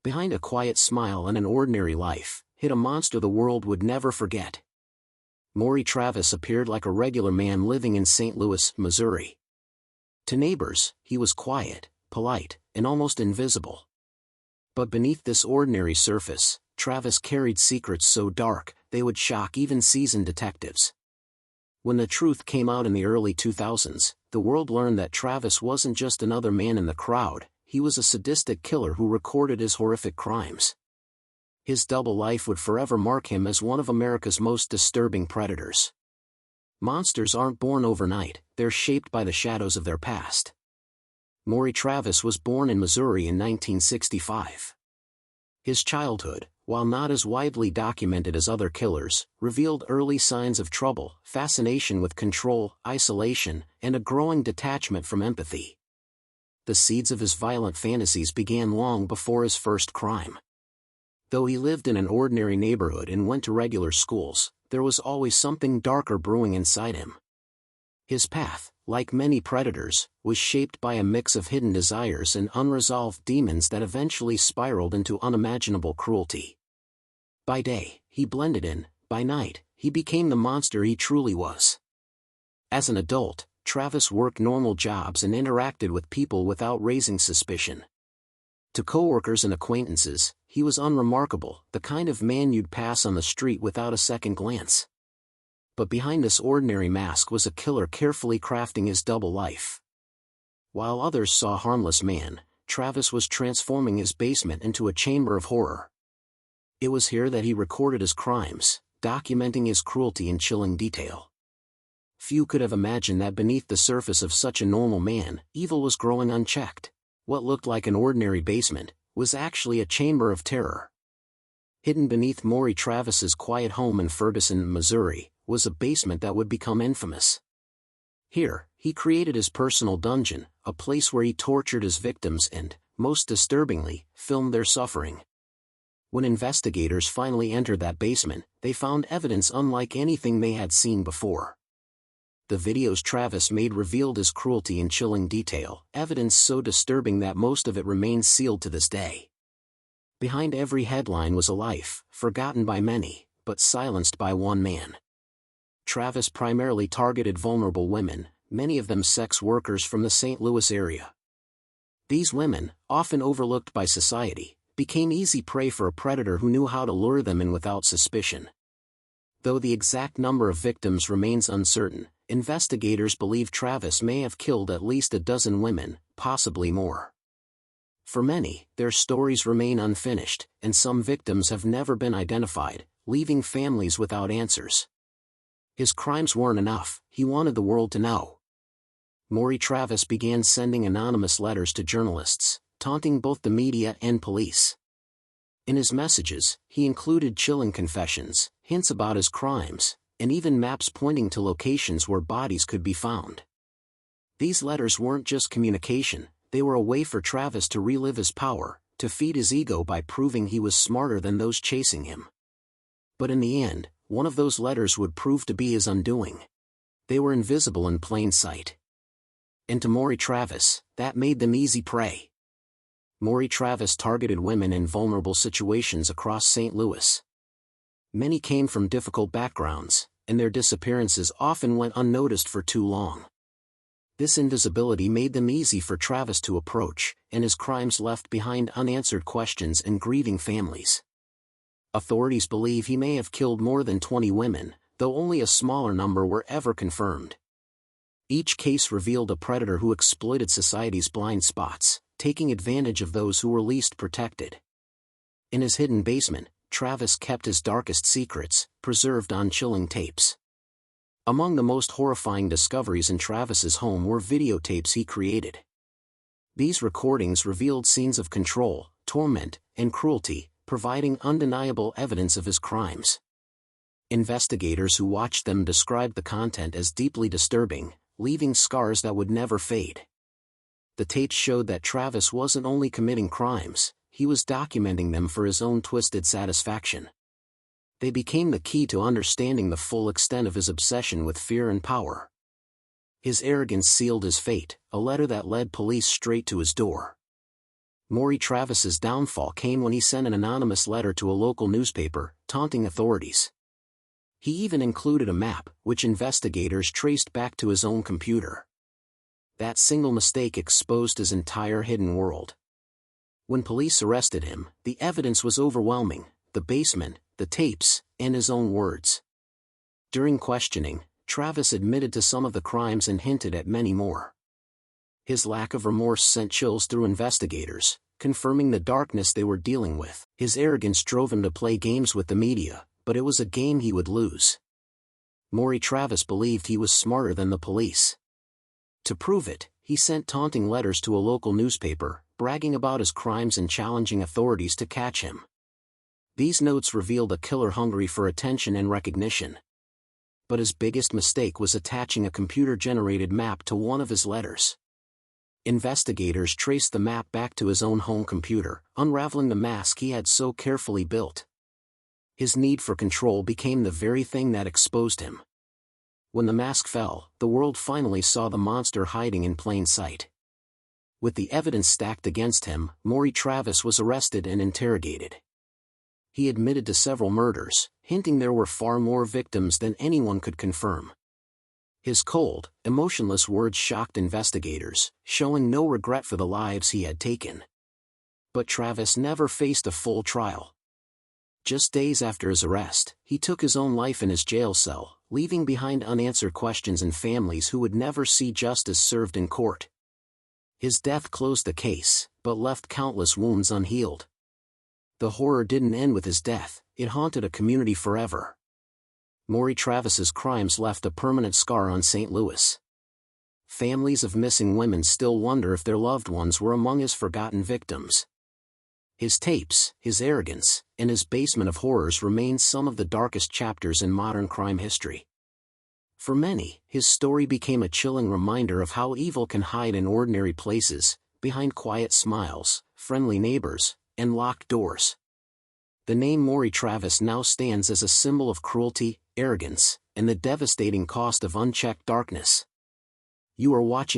Behind a quiet smile and an ordinary life, hid a monster the world would never forget. Maury Travis appeared like a regular man living in St. Louis, Missouri. To neighbors, he was quiet, polite, and almost invisible. But beneath this ordinary surface, Travis carried secrets so dark, they would shock even seasoned detectives. When the truth came out in the early 2000s, the world learned that Travis wasn't just another man in the crowd, he was a sadistic killer who recorded his horrific crimes. His double life would forever mark him as one of America's most disturbing predators. Monsters aren't born overnight, they're shaped by the shadows of their past. Maury Travis was born in Missouri in 1965. His childhood, while not as widely documented as other killers, revealed early signs of trouble, fascination with control, isolation, and a growing detachment from empathy. The seeds of his violent fantasies began long before his first crime. Though he lived in an ordinary neighborhood and went to regular schools, there was always something darker brewing inside him. His path, like many predators, was shaped by a mix of hidden desires and unresolved demons that eventually spiraled into unimaginable cruelty. By day, he blended in; by night, he became the monster he truly was. As an adult, Travis worked normal jobs and interacted with people without raising suspicion. To coworkers and acquaintances, he was unremarkable, the kind of man you'd pass on the street without a second glance. But behind this ordinary mask was a killer carefully crafting his double life. While others saw a harmless man, Travis was transforming his basement into a chamber of horror. It was here that he recorded his crimes, documenting his cruelty in chilling detail. Few could have imagined that beneath the surface of such a normal man, evil was growing unchecked. What looked like an ordinary basement was actually a chamber of terror. Hidden beneath Maury Travis's quiet home in Ferguson, Missouri, was a basement that would become infamous. Here, he created his personal dungeon, a place where he tortured his victims and, most disturbingly, filmed their suffering. When investigators finally entered that basement, they found evidence unlike anything they had seen before. The videos Travis made revealed his cruelty in chilling detail, evidence so disturbing that most of it remains sealed to this day. Behind every headline was a life, forgotten by many, but silenced by one man. Travis primarily targeted vulnerable women, many of them sex workers from the St. Louis area. These women, often overlooked by society, became easy prey for a predator who knew how to lure them in without suspicion. Though the exact number of victims remains uncertain, investigators believe Travis may have killed at least a dozen women, possibly more. For many, their stories remain unfinished, and some victims have never been identified, leaving families without answers. His crimes weren't enough, he wanted the world to know. Maury Travis began sending anonymous letters to journalists, taunting both the media and police. In his messages, he included chilling confessions, hints about his crimes, and even maps pointing to locations where bodies could be found. These letters weren't just communication, they were a way for Travis to relive his power, to feed his ego by proving he was smarter than those chasing him. But in the end, one of those letters would prove to be his undoing. They were invisible in plain sight. And to Maury Travis, that made them easy prey. Maury Travis targeted women in vulnerable situations across St. Louis. Many came from difficult backgrounds, and their disappearances often went unnoticed for too long. This invisibility made them easy for Travis to approach, and his crimes left behind unanswered questions and grieving families. Authorities believe he may have killed more than 20 women, though only a smaller number were ever confirmed. Each case revealed a predator who exploited society's blind spots, taking advantage of those who were least protected. In his hidden basement, Travis kept his darkest secrets, preserved on chilling tapes. Among the most horrifying discoveries in Travis's home were videotapes he created. These recordings revealed scenes of control, torment, and cruelty, providing undeniable evidence of his crimes. Investigators who watched them described the content as deeply disturbing, leaving scars that would never fade. The tapes showed that Travis wasn't only committing crimes, he was documenting them for his own twisted satisfaction. They became the key to understanding the full extent of his obsession with fear and power. His arrogance sealed his fate, a letter that led police straight to his door. Maury Travis's downfall came when he sent an anonymous letter to a local newspaper, taunting authorities. He even included a map, which investigators traced back to his own computer. That single mistake exposed his entire hidden world. When police arrested him, the evidence was overwhelming: the basement, the tapes, and his own words. During questioning, Travis admitted to some of the crimes and hinted at many more. His lack of remorse sent chills through investigators, confirming the darkness they were dealing with. His arrogance drove him to play games with the media, but it was a game he would lose. Maury Travis believed he was smarter than the police. To prove it, he sent taunting letters to a local newspaper, bragging about his crimes and challenging authorities to catch him. These notes revealed a killer hungry for attention and recognition. But his biggest mistake was attaching a computer-generated map to one of his letters. Investigators traced the map back to his own home computer, unraveling the mask he had so carefully built. His need for control became the very thing that exposed him. When the mask fell, the world finally saw the monster hiding in plain sight. With the evidence stacked against him, Maury Travis was arrested and interrogated. He admitted to several murders, hinting there were far more victims than anyone could confirm. His cold, emotionless words shocked investigators, showing no regret for the lives he had taken. But Travis never faced a full trial. Just days after his arrest, he took his own life in his jail cell, leaving behind unanswered questions and families who would never see justice served in court. His death closed the case, but left countless wounds unhealed. The horror didn't end with his death, it haunted a community forever. Maury Travis's crimes left a permanent scar on St. Louis. Families of missing women still wonder if their loved ones were among his forgotten victims. His tapes, his arrogance, and his basement of horrors remain some of the darkest chapters in modern crime history. For many, his story became a chilling reminder of how evil can hide in ordinary places, behind quiet smiles, friendly neighbors, and locked doors. The name Maury Travis now stands as a symbol of cruelty, arrogance, and the devastating cost of unchecked darkness. You are watching